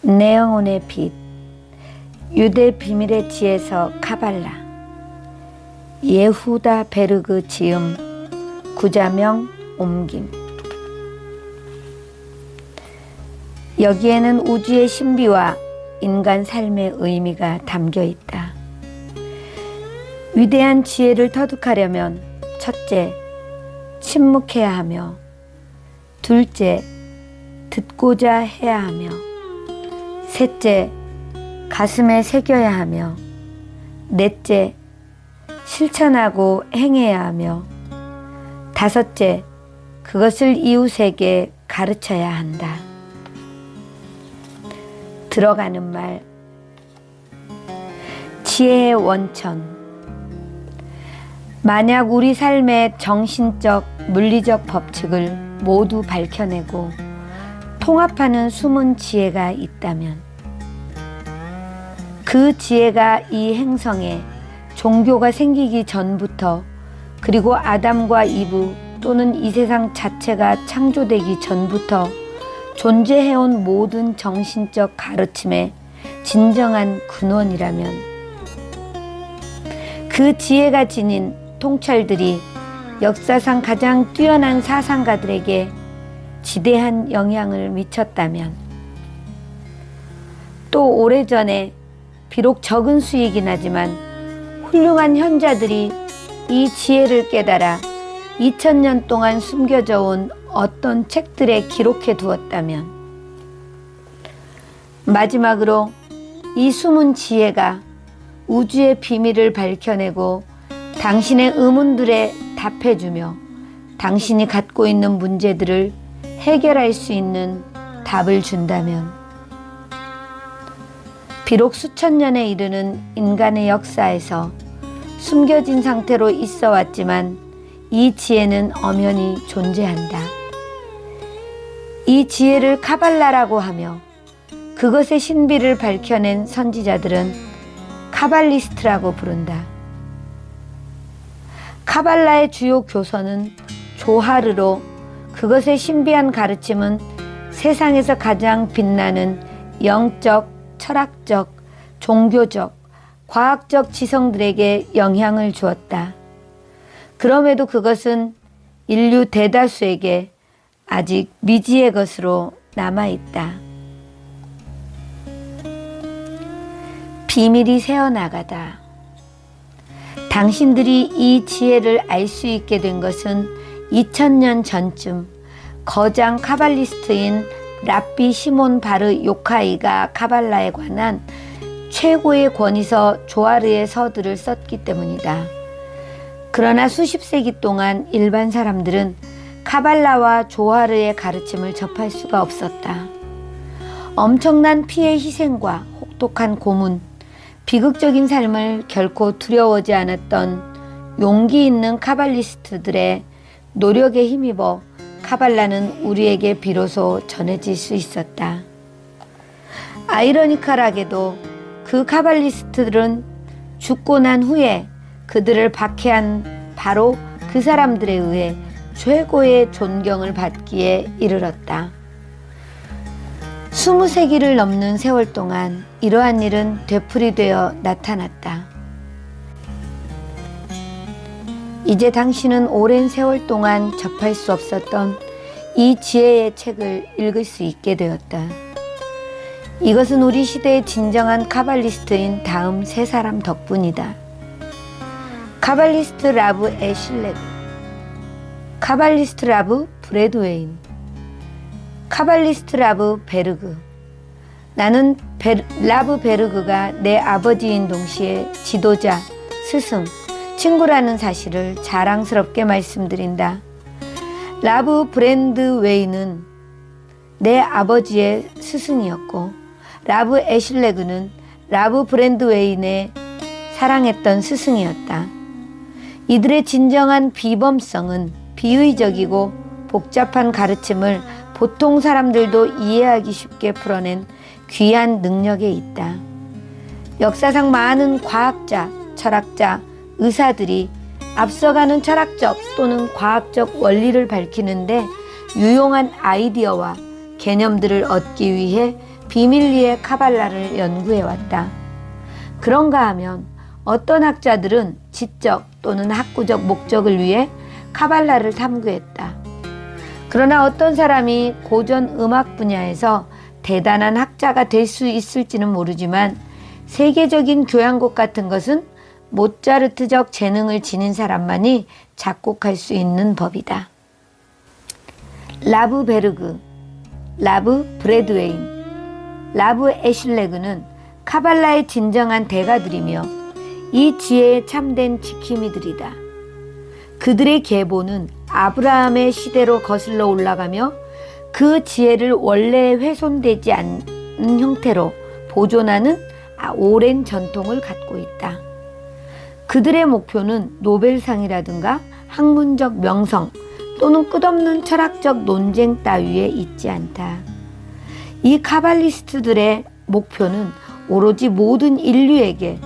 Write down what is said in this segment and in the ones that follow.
내 영혼의 빛, 유대 비밀의 지에서 카발라, 예후다 베르그 지음, 구자명 옮김. 여기에는 우주의 신비와 인간 삶의 의미가 담겨 있다. 위대한 지혜를 터득하려면 첫째, 침묵해야 하며, 둘째, 듣고자 해야 하며, 셋째, 가슴에 새겨야 하며, 넷째, 실천하고 행해야 하며, 다섯째, 그것을 이웃에게 가르쳐야 한다. 들어가는 말, 지혜의 원천. 만약 우리 삶의 정신적, 물리적 법칙을 모두 밝혀내고 통합하는 숨은 지혜가 있다면, 그 지혜가 이 행성에 종교가 생기기 전부터, 그리고 아담과 이브 또는 이 세상 자체가 창조되기 전부터 존재해온 모든 정신적 가르침의 진정한 근원이라면, 그 지혜가 지닌 통찰들이 역사상 가장 뛰어난 사상가들에게 지대한 영향을 미쳤다면, 또 오래전에 비록 적은 수이긴 하지만 훌륭한 현자들이 이 지혜를 깨달아 2000년 동안 숨겨져 온 어떤 책들에 기록해 두었다면, 마지막으로 이 숨은 지혜가 우주의 비밀을 밝혀내고 당신의 의문들에 답해주며 당신이 갖고 있는 문제들을 해결할 수 있는 답을 준다면, 비록 수천 년에 이르는 인간의 역사에서 숨겨진 상태로 있어 왔지만 이 지혜는 엄연히 존재한다. 이 지혜를 카발라라고 하며 그것의 신비를 밝혀낸 선지자들은 카발리스트라고 부른다. 카발라의 주요 교서는 조하르로, 그것의 신비한 가르침은 세상에서 가장 빛나는 영적, 철학적, 종교적, 과학적 지성들에게 영향을 주었다. 그럼에도 그것은 인류 대다수에게 아직 미지의 것으로 남아있다. 비밀이 새어나가다. 당신들이 이 지혜를 알 수 있게 된 것은 2000년 전쯤 거장 카발리스트인 랍비 시몬 바르 요카이가 카발라에 관한 최고의 권위서 조하르의 서들을 썼기 때문이다. 그러나 수십 세기 동안 일반 사람들은 카발라와 조하르의 가르침을 접할 수가 없었다. 엄청난 피해 희생과 혹독한 고문, 비극적인 삶을 결코 두려워하지 않았던 용기 있는 카발리스트들의 노력에 힘입어 카발라는 우리에게 비로소 전해질 수 있었다. 아이러니컬하게도 그 카발리스트들은 죽고 난 후에 그들을 박해한 바로 그 사람들에 의해 최고의 존경을 받기에 이르렀다. 20세기를 넘는 세월 동안 이러한 일은 되풀이되어 나타났다. 이제 당신은 오랜 세월 동안 접할 수 없었던 이 지혜의 책을 읽을 수 있게 되었다. 이것은 우리 시대의 진정한 카발리스트인 다음 세 사람 덕분이다. 카발리스트 라브 애슐레그, 카발리스트 라브 브래드웨인, 카발리스트 라브 베르그. 나는 라브 베르그가 내 아버지인 동시에 지도자, 스승, 친구라는 사실을 자랑스럽게 말씀드린다. 라브 브랜드웨이는 내 아버지의 스승이었고, 라브 애슐레그는 라브 브랜드웨인의 사랑했던 스승이었다. 이들의 진정한 비범성은 비의적이고 복잡한 가르침을 보통 사람들도 이해하기 쉽게 풀어낸 귀한 능력에 있다. 역사상 많은 과학자, 철학자, 의사들이 앞서가는 철학적 또는 과학적 원리를 밝히는데 유용한 아이디어와 개념들을 얻기 위해 비밀리에 카발라를 연구해왔다. 그런가 하면 어떤 학자들은 지적 또는 학구적 목적을 위해 카발라를 탐구했다. 그러나 어떤 사람이 고전 음악 분야에서 대단한 학자가 될 수 있을지는 모르지만 세계적인 교향곡 같은 것은 모차르트적 재능을 지닌 사람만이 작곡할 수 있는 법이다. 라브 베르그, 라브 브래드웨인, 라브 애슐레그는 카발라의 진정한 대가들이며 이 지혜의 참된 지킴이들이다. 그들의 계보는 아브라함의 시대로 거슬러 올라가며 그 지혜를 원래 훼손되지 않는 형태로 보존하는 오랜 전통을 갖고 있다. 그들의 목표는 노벨상이라든가 학문적 명성 또는 끝없는 철학적 논쟁 따위에 있지 않다. 이 카발리스트들의 목표는 오로지 모든 인류에게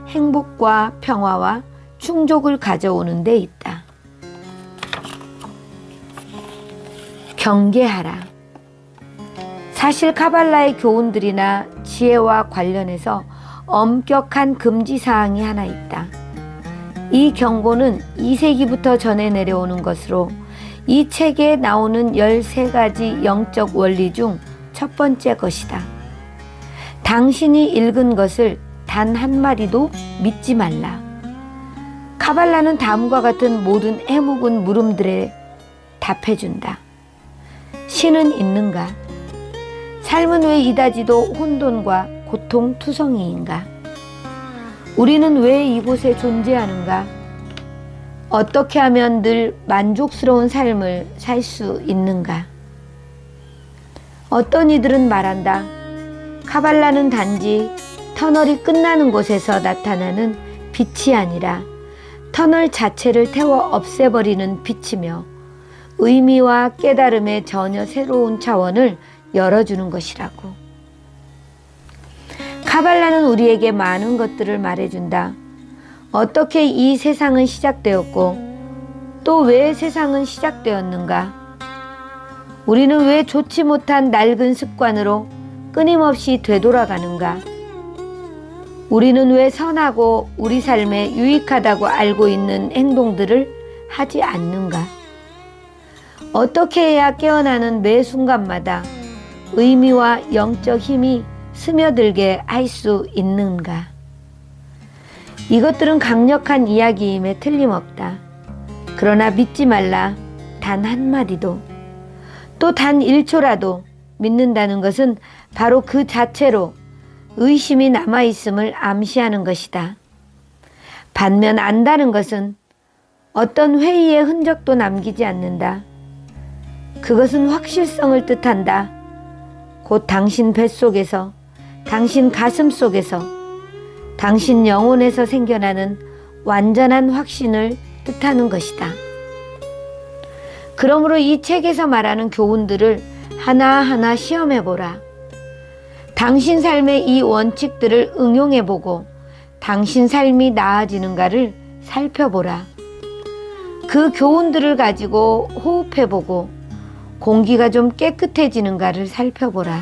행복과 평화와 충족을 가져오는 데 있다. 경계하라. 사실 카발라의 교훈들이나 지혜와 관련해서 엄격한 금지사항이 하나 있다. 이 경고는 2세기부터 전해 내려오는 것으로 이 책에 나오는 13가지 영적 원리 중 첫 번째 것이다. 당신이 읽은 것을 단 한마디도 믿지 말라. 카발라는 다음과 같은 모든 해묵은 물음들에 답해준다. 신은 있는가? 삶은 왜 이다지도 혼돈과 고통투성이인가? 우리는 왜 이곳에 존재하는가? 어떻게 하면 늘 만족스러운 삶을 살 수 있는가? 어떤 이들은 말한다. 카발라는 단지 터널이 끝나는 곳에서 나타나는 빛이 아니라 터널 자체를 태워 없애버리는 빛이며 의미와 깨달음의 전혀 새로운 차원을 열어주는 것이라고. 카발라는 우리에게 많은 것들을 말해준다. 어떻게 이 세상은 시작되었고 또 왜 세상은 시작되었는가? 우리는 왜 좋지 못한 낡은 습관으로 끊임없이 되돌아가는가? 우리는 왜 선하고 우리 삶에 유익하다고 알고 있는 행동들을 하지 않는가? 어떻게 해야 깨어나는 매 순간마다 의미와 영적 힘이 스며들게 할 수 있는가? 이것들은 강력한 이야기임에 틀림없다. 그러나 믿지 말라. 단 한마디도. 또 단 1초라도 믿는다는 것은 바로 그 자체로 의심이 남아있음을 암시하는 것이다. 반면 안다는 것은 어떤 회의의 흔적도 남기지 않는다. 그것은 확실성을 뜻한다. 곧 당신 뱃속에서, 당신 가슴 속에서, 당신 영혼에서 생겨나는 완전한 확신을 뜻하는 것이다. 그러므로 이 책에서 말하는 교훈들을 하나하나 시험해보라. 당신 삶의 이 원칙들을 응용해보고 당신 삶이 나아지는가를 살펴보라. 그 교훈들을 가지고 호흡해보고 공기가 좀 깨끗해지는가를 살펴보라.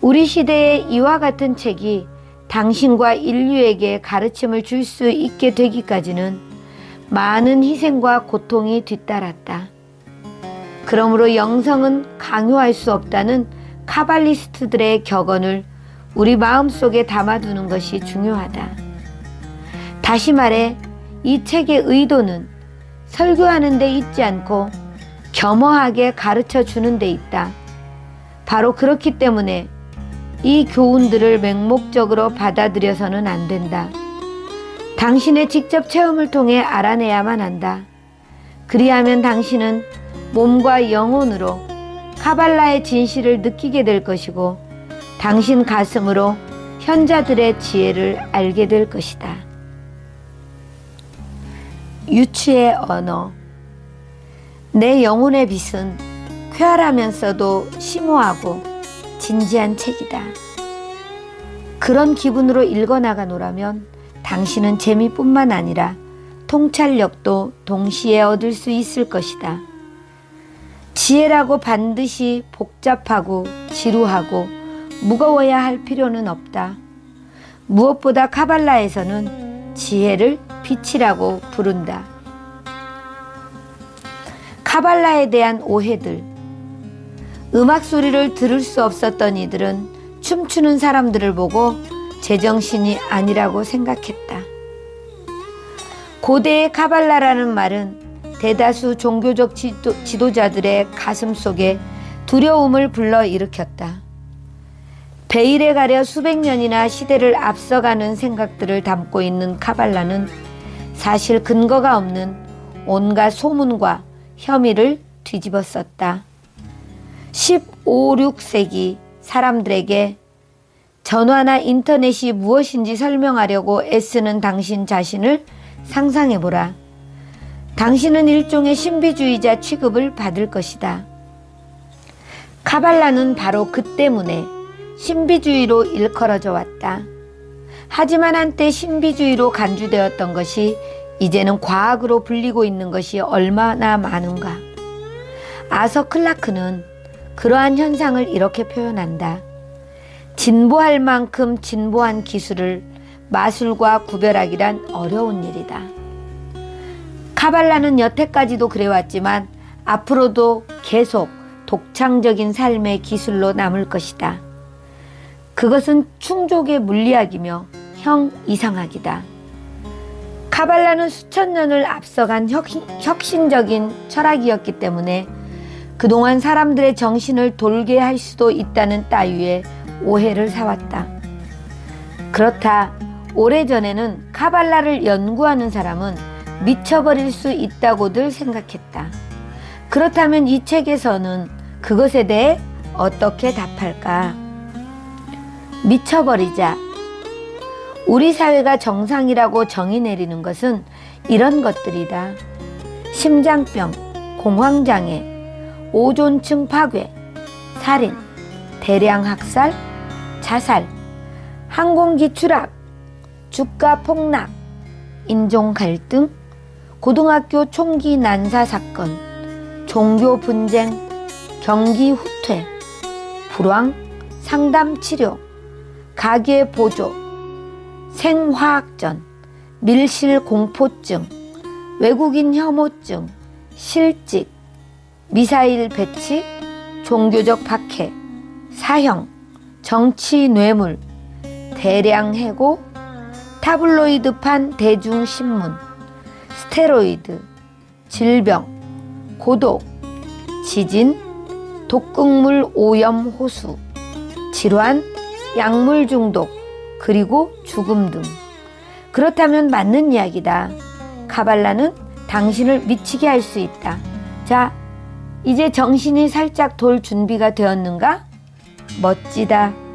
우리 시대에 이와 같은 책이 당신과 인류에게 가르침을 줄 수 있게 되기까지는 많은 희생과 고통이 뒤따랐다. 그러므로 영성은 강요할 수 없다는 카발리스트들의 격언을 우리 마음속에 담아두는 것이 중요하다. 다시 말해 이 책의 의도는 설교하는 데 있지 않고 겸허하게 가르쳐 주는 데 있다. 바로 그렇기 때문에 이 교훈들을 맹목적으로 받아들여서는 안 된다. 당신의 직접 체험을 통해 알아내야만 한다. 그리하면 당신은 몸과 영혼으로 카발라의 진실을 느끼게 될 것이고 당신 가슴으로 현자들의 지혜를 알게 될 것이다. 유추의 언어. 내 영혼의 빛은 쾌활하면서도 심오하고 진지한 책이다. 그런 기분으로 읽어나가노라면 당신은 재미뿐만 아니라 통찰력도 동시에 얻을 수 있을 것이다. 지혜라고 반드시 복잡하고 지루하고 무거워야 할 필요는 없다. 무엇보다 카발라에서는 지혜를 빛이라고 부른다. 카발라에 대한 오해들. 음악 소리를 들을 수 없었던 이들은 춤추는 사람들을 보고 제정신이 아니라고 생각했다. 고대의 카발라라는 말은 대다수 종교적 지도자들의 가슴 속에 두려움을 불러일으켰다. 베일에 가려 수백 년이나 시대를 앞서가는 생각들을 담고 있는 카발라는 사실 근거가 없는 온갖 소문과 혐의를 뒤집었었다. 15, 16세기 사람들에게 전화나 인터넷이 무엇인지 설명하려고 애쓰는 당신 자신을 상상해보라. 당신은 일종의 신비주의자 취급을 받을 것이다. 카발라는 바로 그 때문에 신비주의로 일컬어져 왔다. 하지만 한때 신비주의로 간주되었던 것이 이제는 과학으로 불리고 있는 것이 얼마나 많은가. 아서 클라크는 그러한 현상을 이렇게 표현한다. 진보할 만큼 진보한 기술을 마술과 구별하기란 어려운 일이다. 카발라는 여태까지도 그래왔지만 앞으로도 계속 독창적인 삶의 기술로 남을 것이다. 그것은 충족의 물리학이며 형이상학이다. 카발라는 수천 년을 앞서간 혁신적인 철학이었기 때문에 그동안 사람들의 정신을 돌게 할 수도 있다는 따위의 오해를 사왔다. 그렇다. 오래전에는 카발라를 연구하는 사람은 미쳐버릴 수 있다고들 생각했다. 그렇다면 이 책에서는 그것에 대해 어떻게 답할까? 미쳐버리자. 우리 사회가 정상이라고 정의 내리는 것은 이런 것들이다. 심장병, 공황장애, 오존층 파괴, 살인, 대량 학살, 자살, 항공기 추락, 주가 폭락, 인종 갈등, 고등학교 총기 난사 사건, 종교 분쟁, 경기 후퇴, 불황, 상담 치료, 가계 보조, 생화학전, 밀실 공포증, 외국인 혐오증, 실직, 미사일 배치, 종교적 박해, 사형, 정치 뇌물, 대량 해고, 타블로이드판 대중신문, 스테로이드, 질병, 고독, 지진, 독극물 오염 호수, 질환, 약물 중독, 그리고 죽음 등. 그렇다면 맞는 이야기다. 카발라는 당신을 미치게 할 수 있다. 자, 이제 정신이 살짝 돌 준비가 되었는가? 멋지다.